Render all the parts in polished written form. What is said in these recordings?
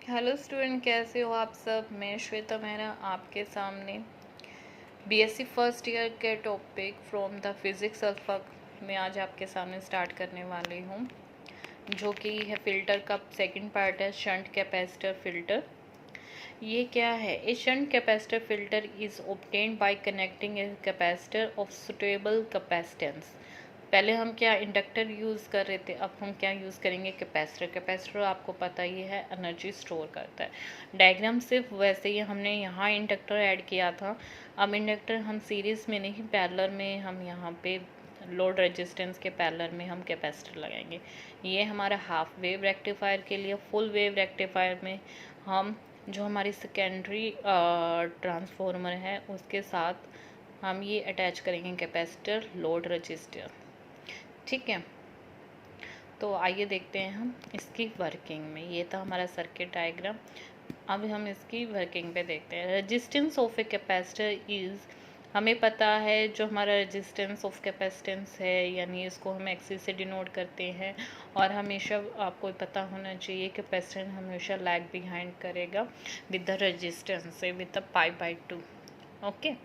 Hello student, कैसे हो आप सब। मैं श्वेता मेहरा आपके सामने बीएससी फर्स्ट ईयर के topic from the physics alpha में आज आपके सामने स्टार्ट करने वाली हूँ, जो कि है फिल्टर का सेकंड पार्ट है, शंट कैपेसिटर फिल्टर। ये क्या है? A shunt capacitor filter is obtained by connecting a capacitor of suitable capacitance. पहले हम क्या इंडक्टर यूज़ कर रहे थे, अब हम क्या यूज़ करेंगे? कैपेसिटर। कैपेसिटर आपको पता ही है एनर्जी स्टोर करता है। डायग्राम सिर्फ वैसे ही हमने यहाँ इंडक्टर ऐड किया था। अब इंडक्टर हम सीरीज़ में नहीं, पैरेलल में हम यहाँ पे लोड रेजिस्टेंस के पैरेलल में हम कैपेसिटर लगाएंगे। ये हमारा हाफ वेव रेक्टिफायर के लिए। फुल वेव रेक्टिफायर में हम जो हमारी सेकेंडरी ट्रांसफॉर्मर है उसके साथ हम ये अटैच करेंगे कैपेसिटर लोड रजिस्टर। ठीक है, तो आइए देखते हैं हम इसकी वर्किंग में। ये था हमारा सर्किट डायग्राम। अब हम इसकी वर्किंग पे देखते हैं। Resistance of a capacitor is, हमें पता है जो हमारा रेजिस्टेंस ऑफ कैपेसिटेंस है, यानी इसको हम एक्सी से डिनोट करते हैं। और हमेशा आपको पता होना चाहिए कैपेसिटेंस हमेशा लैग बिहाइंड करेगा विद द रेजिस्टेंस से, with the π/2। Okay,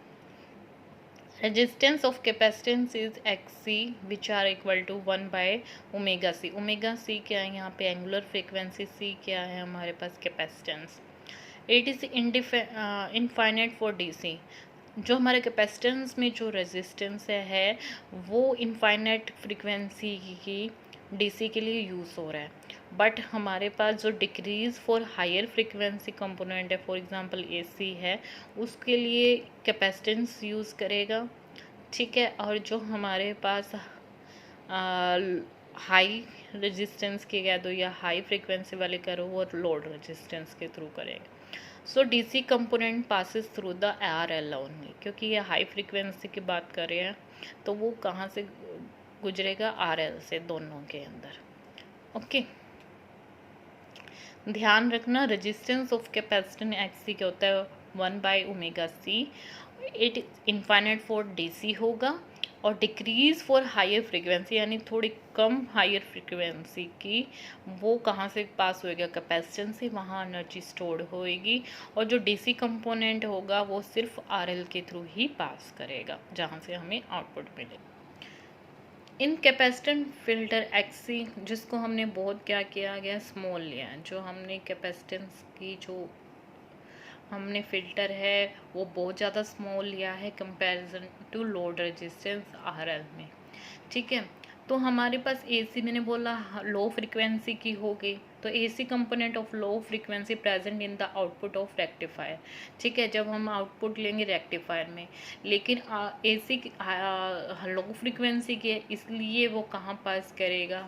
resistance of capacitance is xc which are equal to 1 by omega c। Omega c क्या है यहाँ पे? Angular frequency. c क्या है हमारे पास? Capacitance. It is infinite for DC. जो हमारे कैपेसिटेंस में जो रेजिस्टेंस है वो इनफाइनाइट फ्रीक्वेंसी की डीसी के लिए यूज़ हो रहा है। बट हमारे पास जो decrease for higher frequency component है, फॉर एग्जांपल एसी है, उसके लिए कैपेसिटेंस यूज़ करेगा। ठीक है, और जो हमारे पास हाई रेजिस्टेंस के कह दो या हाई फ्रीक्वेंसी वाले करो, वो लोड रेजिस्टेंस के थ्रू करेगा। So DC component passes through the RL only, क्योंकि ये हाई फ्रीक्वेंसी की बात कर रहे हैं तो वो कहाँ से गुजरेगा? आरएल से, दोनों के अंदर। ओके, ध्यान रखना रेजिस्टेंस ऑफ कैपेसिटेंस एक्सी क्या होता है? 1 by omega C. It infinite for DC होगा और डिक्रीज फॉर हायर फ्रीक्वेंसी, यानी थोड़ी कम हायर फ्रीक्वेंसी की, वो कहाँ से पास होएगा? कैपेसिटेंस से, वहाँ एनर्जी स्टोर्ड होएगी। और जो डीसी कंपोनेंट होगा वो सिर्फ आरएल के थ्रू ही पास करेगा, जहाँ से हमें आउटपुट मिलेगा। इन कैपेसिटेंट फिल्टर एक्सी, जिसको हमने बहुत क्या किया गया, स्मॉल लिया है। जो हमने कैपेसिटेंस की जो हमने फिल्टर है वो बहुत ज़्यादा स्मॉल लिया है comparison to load resistance RL में। ठीक है, तो हमारे पास एसी, मैंने बोला लो फ्रीक्वेंसी की हो गई, तो AC component of low frequency present in the output of rectifier. ठीक है, जब हम आउटपुट लेंगे रेक्टिफायर में, लेकिन एसी लो फ्रीक्वेंसी की है, इसलिए वो कहाँ पास करेगा?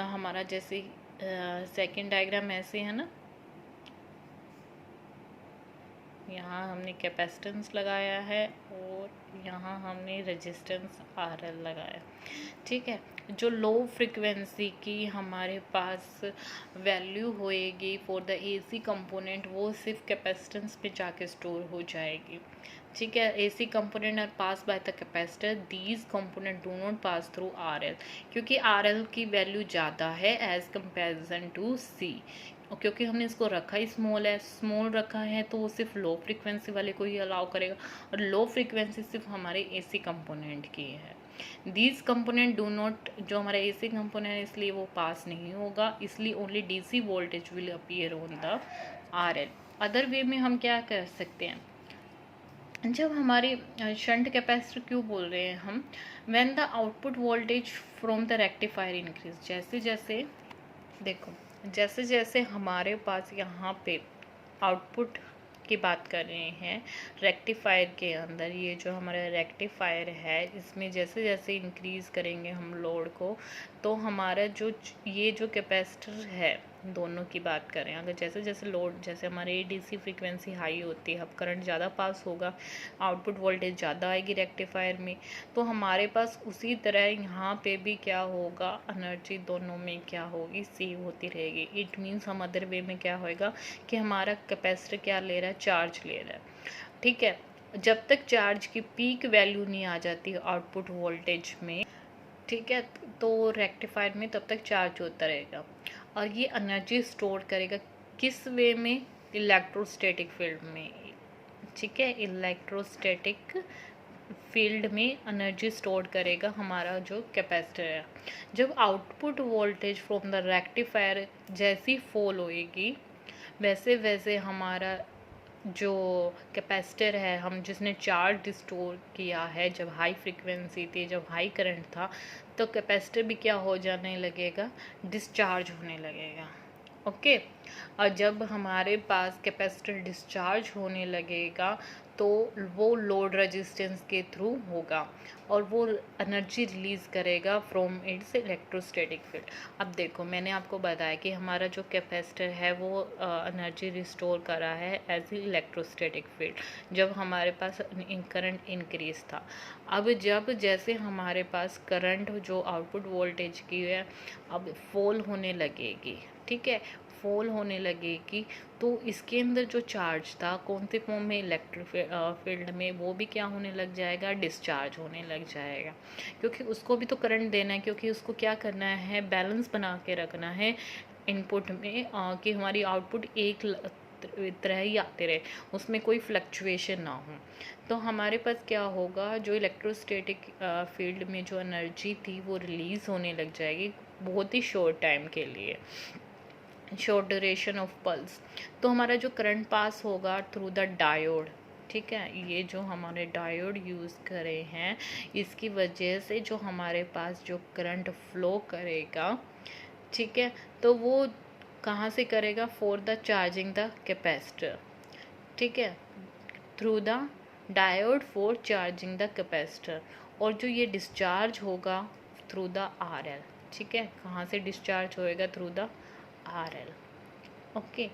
हमारा जैसे सेकेंड डायग्राम ऐसे है ना, यहाँ हमने कैपेसिटेंस लगाया है और यहाँ हमने रेजिस्टेंस आरएल लगाया। ठीक है, जो लो फ्रीक्वेंसी की हमारे पास वैल्यू होएगी फॉर द एसी कंपोनेंट, वो सिर्फ कैपेसिटेंस पे जाके स्टोर हो जाएगी। ठीक है, AC component are pass by the capacitor, these component do not pass through RL, क्योंकि आरएल की वैल्यू ज़्यादा है एज कंपेरिजन टू सी। और क्योंकि हमने इसको रखा ही स्मॉल है, स्मॉल रखा है तो वो सिर्फ लो फ्रीक्वेंसी वाले को ही अलाउ करेगा, और लो फ्रीक्वेंसी सिर्फ हमारे एसी कंपोनेंट की है। दीज कंपोनेंट डू नॉट, जो हमारा एसी कंपोनेंट है इसलिए वो पास नहीं होगा, इसलिए only DC voltage will appear on the RL. Other way में हम क्या कर सकते हैं? जब हमारे शंट कैपेसिटर क्यों बोल रहे हैं हम? When the output voltage from the rectifier increase, जैसे जैसे देखो, जैसे जैसे हमारे पास यहाँ पे आउटपुट की बात कर रहे हैं रेक्टिफायर के अंदर, ये जो हमारा रेक्टिफायर है इसमें जैसे जैसे इंक्रीज़ करेंगे हम लोड को, तो हमारा ये जो कैपेसिटर है, दोनों की बात करें अगर, जैसे जैसे लोड, जैसे हमारे डीसी फ्रीक्वेंसी हाई होती है, अब करंट ज़्यादा पास होगा, आउटपुट वोल्टेज ज़्यादा आएगी रेक्टिफायर में, तो हमारे पास उसी तरह यहाँ पे भी क्या होगा? एनर्जी दोनों में क्या होगी? सेव होती रहेगी। इट मीन्स हम अदर वे में क्या होएगा कि हमारा कैपेसिटर क्या ले रहा है? चार्ज ले रहा है। ठीक है, जब तक चार्ज की पीक वैल्यू नहीं आ जाती आउटपुट वोल्टेज में, ठीक है, तो रेक्टिफायर में तब तक चार्ज होता रहेगा। और ये एनर्जी स्टोर करेगा किस वे में? इलेक्ट्रोस्टैटिक फील्ड में। ठीक है, इलेक्ट्रोस्टैटिक फील्ड में एनर्जी स्टोर करेगा हमारा जो कैपेसिटर है। जब output voltage from the rectifier जैसी फॉल होएगी, वैसे वैसे हमारा जो कैपेसिटर है, हम जिसने चार्ज स्टोर किया है, जब हाई फ्रीक्वेंसी थी, जब हाई करंट था, तो कैपेसिटर भी क्या हो जाने लगेगा? डिस्चार्ज होने लगेगा। ओके। और जब हमारे पास कैपेसिटर डिस्चार्ज होने लगेगा तो वो लोड रेजिस्टेंस के थ्रू होगा और वो एनर्जी रिलीज करेगा फ्रॉम इट्स इलेक्ट्रोस्टैटिक फील्ड। अब देखो, मैंने आपको बताया कि हमारा जो कैपेसिटर है वो एनर्जी रिस्टोर कर रहा है एज ए इलेक्ट्रोस्टैटिक फील्ड जब हमारे पास करंट इंक्रीज था। अब जब जैसे हमारे पास करंट जो आउटपुट वोल्टेज की है अब फॉल होने लगेगी, ठीक है, फॉल होने लगेगी, तो इसके अंदर जो चार्ज था कौन से फॉर्म में? इलेक्ट्रिक फील्ड में, वो भी क्या होने लग जाएगा? डिस्चार्ज होने लग जाएगा, क्योंकि उसको भी तो करंट देना है, क्योंकि उसको क्या करना है? बैलेंस बना के रखना है इनपुट में, कि हमारी आउटपुट एक तरह ही आते रहे, उसमें कोई फ्लक्चुएशन ना हो। तो हमारे पास क्या होगा? जो इलेक्ट्रोस्टैटिक फील्ड में जो एनर्जी थी वो रिलीज़ होने लग जाएगी बहुत ही शॉर्ट टाइम के लिए, शॉर्ट ड्यूरेशन ऑफ पल्स। तो हमारा जो करंट पास होगा थ्रू द डायोड, ठीक है, ये जो हमारे डायोड यूज़ करे हैं इसकी वजह से जो हमारे पास जो करंट फ्लो करेगा, ठीक है, तो वो कहाँ से करेगा? For the charging the capacitor, ठीक है, through the diode for charging the capacitor. और जो ये डिस्चार्ज होगा थ्रू द RL, ठीक है, कहाँ से डिस्चार्ज होएगा? Through the RL। Okay,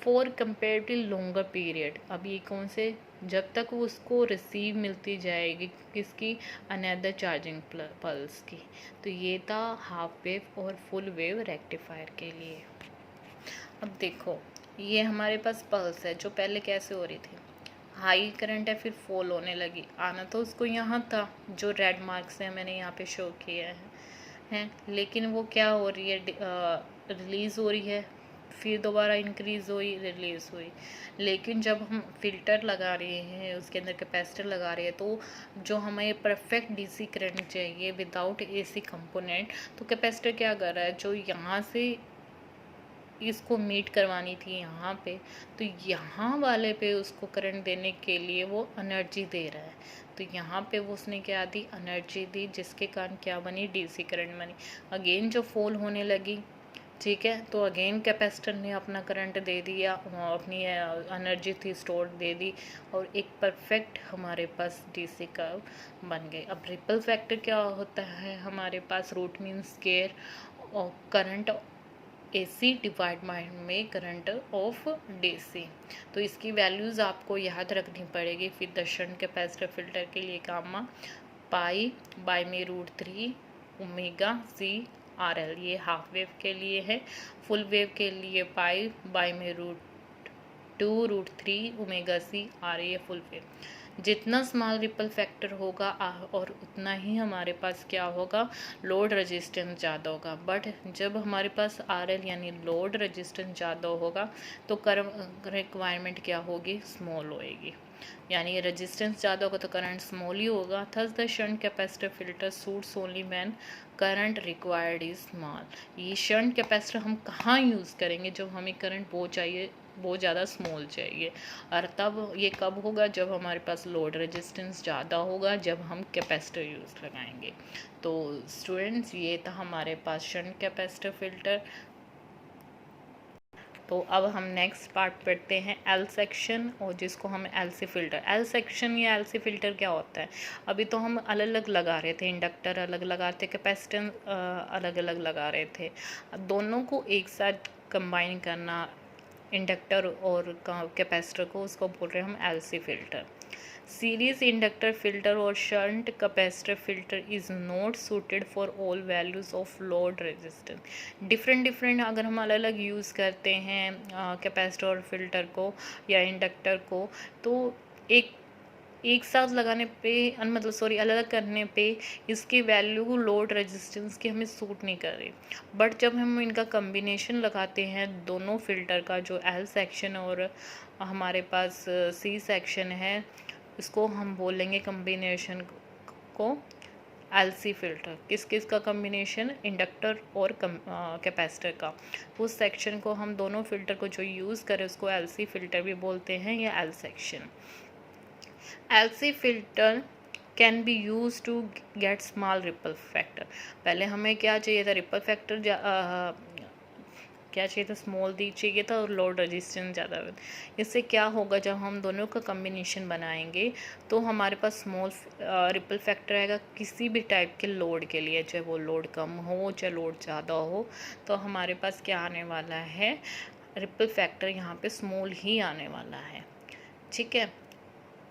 for comparative longer period. अब ये कौन से? जब तक वो उसको रिसीव मिलती जाएगी किसकी? अनदर चार्जिंग पल्स की। तो ये था हाफ वेव और फुल वेव रेक्टिफायर के लिए। अब देखो, ये हमारे पास पल्स है जो पहले कैसे हो रही थी? हाई करंट है, फिर फॉल होने लगी, आना तो उसको यहाँ था, जो रेड मार्क्स है मैंने यहाँ पे शो किया है, लेकिन वो क्या हो रही है? रिलीज़ हो रही है, फिर दोबारा इंक्रीज़ हुई, रिलीज़ हुई। लेकिन जब हम फिल्टर लगा रहे हैं, उसके अंदर कैपेसिटर लगा रहे हैं, तो जो हमें परफेक्ट डीसी करंट चाहिए विदाउट एसी कंपोनेंट, तो कैपेसिटर क्या कर रहा है? जो यहाँ से इसको मीट करवानी थी यहाँ पे, तो यहाँ वाले पे उसको करंट देने के लिए वो एनर्जी दे रहा है। तो यहाँ पे वो उसने क्या दी? एनर्जी दी, जिसके कारण क्या बनी? डीसी करंट बनी। अगेन जो फॉल होने लगी, ठीक है, तो अगेन कैपेसिटर ने अपना करंट दे दिया, अपनी एनर्जी थी स्टोर दे दी, और एक परफेक्ट हमारे पास डीसी कर्व बन गए। अब रिपल फैक्टर क्या होता है हमारे पास? रूट मीन स्क्वायर और करंट AC डिवाइड में करंट ऑफ DC। तो इसकी वैल्यूज़ आपको याद रखनी पड़ेगी फिर द शंट कैपेसिटर फिल्टर के लिए गामा पाई बाय में √3 ओमेगा C RL, ये हाफ वेव के लिए है। फुल वेव के लिए पाई बाय में √2 √3 ओमेगा C RL, ये फुल वेव। जितना स्मॉल रिपल फैक्टर होगा और उतना ही हमारे पास क्या होगा? लोड रेजिस्टेंस ज़्यादा होगा। बट जब हमारे पास RL यानी लोड रेजिस्टेंस ज़्यादा होगा तो रिक्वायरमेंट क्या होगी? स्मॉल होएगी, यानी रेजिस्टेंस ज़्यादा होगा तो करंट स्मॉल ही होगा। Thus the shunt capacitor filter suits only when current required is small. ये शंट कैपेसिटर हम कहाँ यूज़ करेंगे? जब हमें करंट बहुत चाहिए, बहुत ज़्यादा स्मॉल चाहिए। और तब ये कब होगा? जब हमारे पास लोड रेजिस्टेंस ज़्यादा होगा, जब हम कैपेसिटर यूज़ लगाएंगे। तो स्टूडेंट्स, ये था हमारे पास शंट कैपेसिटर फिल्टर। तो अब हम नेक्स्ट पार्ट पढ़ते हैं एल सेक्शन, और जिसको हम LC फ़िल्टर। एल सेक्शन या LC फ़िल्टर क्या होता है? अभी तो हम अलग अलग लगा रहे थे, इंडक्टर अलग लगा रहे थे, कैपेसिटेंस अलग अलग लगा रहे थे। अब दोनों को एक साथ कंबाइन करना, इंडक्टर और कैपेसिटर को, उसको बोल रहे हैं हम LC filter. Series inductor filter और shunt capacitor filter is not suited for all values of load resistance. Different अगर हम अलग अलग यूज़ करते हैं कैपेसिटर और फिल्टर को या इंडक्टर को, तो एक एक साथ लगाने पे मतलब सॉरी अलग अलग करने पे इसकी वैल्यू लोड रेजिस्टेंस की हमें सूट नहीं कर रही। बट जब हम इनका कम्बिनेशन लगाते हैं दोनों फ़िल्टर का, जो एल सेक्शन और हमारे पास सी सेक्शन है, इसको हम बोलेंगे कम्बिनेशन को एलसी फ़िल्टर। किस किस का कम्बिनेशन? इंडक्टर और कैपेसिटर का। उस सेक्शन को हम दोनों फ़िल्टर को जो यूज़ करें उसको एलसी फ़िल्टर भी बोलते हैं या L section. LC filter can be use to get small ripple factor. पहले हमें क्या चाहिए था? रिपल फैक्टर क्या चाहिए था? स्मॉल दी चाहिए था और लोड रेजिस्टेंस ज़्यादा। इससे क्या होगा, जब हम दोनों का कम्बिनेशन बनाएंगे तो हमारे पास स्मॉल रिपल फैक्टर आएगा किसी भी टाइप के लोड के लिए, चाहे वो लोड कम हो चाहे लोड ज़्यादा हो। तो हमारे पास क्या आने वाला है? रिपल फैक्टर यहाँ पे स्मॉल ही आने वाला है। ठीक है।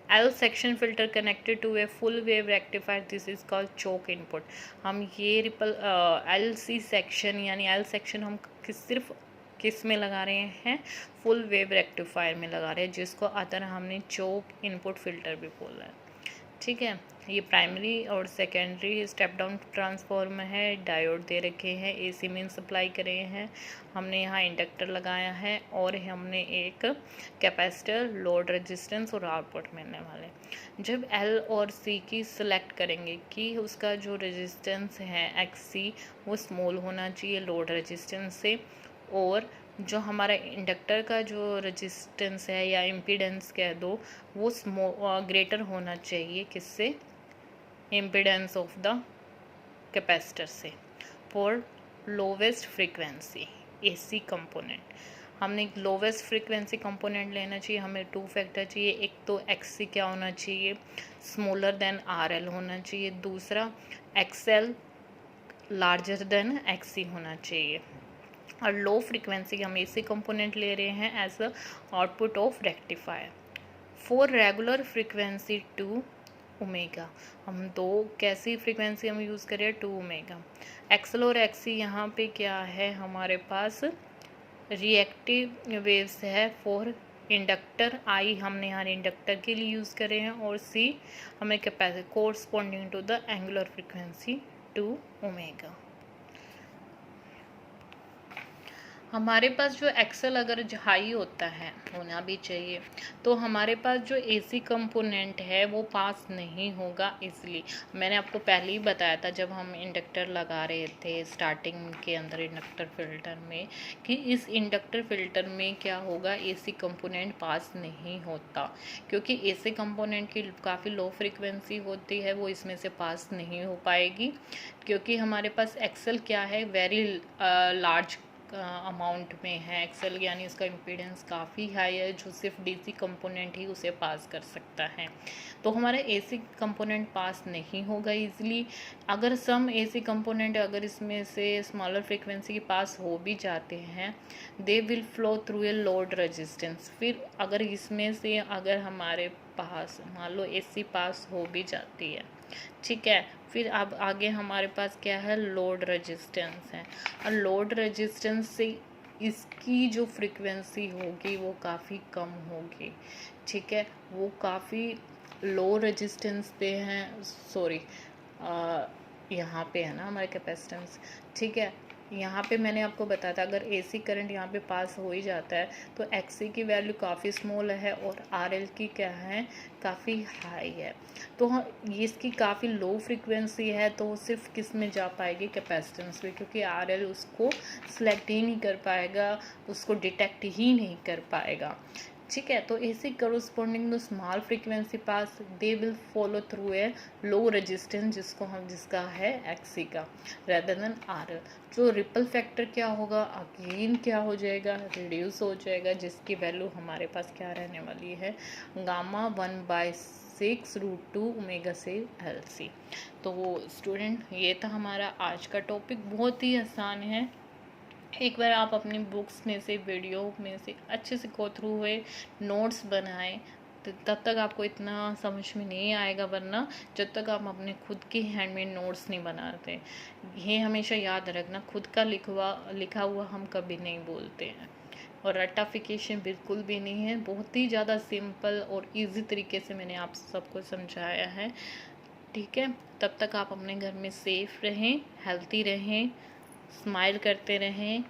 L section filter connected to a full wave rectifier, this is called choke input। हम ये रिपल LC सेक्शन यानी L सेक्शन हम सिर्फ किस में लगा रहे हैं? फुल वेव रेक्टिफायर में लगा रहे हैं, जिसको अतर हमने चोक इनपुट फिल्टर भी बोला है। ठीक है। ये प्राइमरी और सेकेंडरी स्टेप डाउन ट्रांसफॉर्मर है। डायोड दे रखे हैं, एसी मेन सप्लाई करे हैं, हमने यहाँ इंडक्टर लगाया है और हमने एक कैपेसिटर, लोड रेजिस्टेंस और आउटपुट मिलने वाले। जब एल और सी की सिलेक्ट करेंगे कि उसका जो रेजिस्टेंस है एक्सी वो स्मॉल होना चाहिए लोड रेजिस्टेंस से, और जो हमारा इंडक्टर का जो रेजिस्टेंस है या इम्पीडेंस कह दो वो ग्रेटर होना चाहिए किससे? इम्पीडेंस ऑफ द कैपेसिटर से। For lowest frequency AC component हमने एक लोवेस्ट फ्रीक्वेंसी कंपोनेंट लेना चाहिए। हमें टू फैक्टर चाहिए, एक तो एक्सी क्या होना चाहिए? स्मॉलर देन आरएल होना चाहिए, दूसरा एक्सएल लार्जर देन एक्सी होना चाहिए। और लो फ्रीक्वेंसी हम एसी कंपोनेंट ले रहे हैं as a output of rectifier. For regular frequency 2 omega, हम दो कैसी फ्रीक्वेंसी हम यूज़ करें? 2 ओमेगा। एक्सल और एक्सी यहाँ पे क्या है? हमारे पास रिएक्टिव वेव्स है। फॉर इंडक्टर आई हमने यहाँ इंडक्टर के लिए यूज़ करे हैं, और सी हमें capacity corresponding to the angular frequency 2 omega. हमारे पास जो एक्सल अगर हाई होता है, होना भी चाहिए, तो हमारे पास जो एसी कंपोनेंट है वो पास नहीं होगा इजली। मैंने आपको पहले ही बताया था जब हम इंडक्टर लगा रहे थे स्टार्टिंग के अंदर इंडक्टर फिल्टर में, कि इस इंडक्टर फिल्टर में क्या होगा, एसी कंपोनेंट पास नहीं होता, क्योंकि एसी कंपोनेंट की काफ़ी लो फ्रिक्वेंसी होती है, वो इसमें से पास नहीं हो पाएगी, क्योंकि हमारे पास एक्सल क्या है? वेरी लार्ज अमाउंट में है एक्सल, यानी इसका इम्पीडेंस काफ़ी हाई है, जो सिर्फ डीसी कंपोनेंट ही उसे पास कर सकता है। तो हमारा एसी कंपोनेंट पास नहीं होगा इजीली। अगर सम एसी कंपोनेंट अगर इसमें से स्मॉलर फ्रीक्वेंसी के पास हो भी जाते हैं, they will flow through a load resistance. फिर अगर इसमें से अगर हमारे पास मान लो एसी पास हो भी जाती है, ठीक है, फिर अब आगे हमारे पास क्या है? लोड रेजिस्टेंस है, और लोड रेजिस्टेंस से इसकी जो फ्रीक्वेंसी होगी वो काफ़ी कम होगी। ठीक है, वो काफ़ी लो रेजिस्टेंस पे हैं, सॉरी यहाँ पे है ना हमारे कैपेसिटेंस। ठीक है, यहाँ पे मैंने आपको बताया था अगर एसी करंट यहाँ पे पास हो ही जाता है तो एक्सी की वैल्यू काफ़ी स्मॉल है और आरएल की क्या है? काफ़ी हाई है। तो ये इसकी काफ़ी लो फ्रीक्वेंसी है, तो वो सिर्फ किस में जा पाएगी? कैपेसिटेंस में, क्योंकि आरएल उसको सिलेक्ट ही नहीं कर पाएगा, उसको डिटेक्ट ही नहीं कर पाएगा। ठीक है, तो AC corresponding to small frequency pass they will follow through a low resistance, जिसका है एक्सी का रेदर देन आरएल। जो रिपल फैक्टर क्या होगा? अगेन क्या हो जाएगा? रिड्यूस हो जाएगा, जिसकी वैल्यू हमारे पास क्या रहने वाली है? गामा 1/6√2 ओमेगा से एलसी। तो स्टूडेंट ये था हमारा आज का टॉपिक, बहुत ही आसान है। एक बार आप अपनी बुक्स में से, वीडियो में से अच्छे से गो थ्रू हुए, नोट्स बनाएं, तो तब तक आपको इतना समझ में नहीं आएगा, वरना जब तक आप अपने खुद के हैंडमेड नोट्स नहीं बनाते। ये हमेशा याद रखना, खुद का लिखा हुआ हम कभी नहीं बोलते हैं। और रट्टाफिकेशन बिल्कुल भी नहीं है। बहुत ही ज़्यादा सिंपल और इजी तरीके से मैंने आप सबको समझाया है, ठीक है। तब तक आप अपने घर में सेफ रहें, हेल्थी रहें, स्माइल करते रहें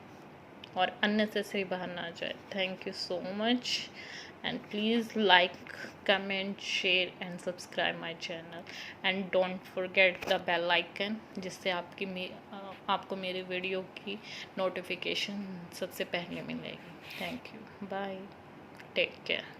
और अननेसेसरी बाहर ना जाए। Thank you so much and please like, comment, share and subscribe my channel and don't forget the bell icon, जिससे आपको मेरे वीडियो की नोटिफिकेशन सबसे पहले मिलेगी। Thank you, bye, take care.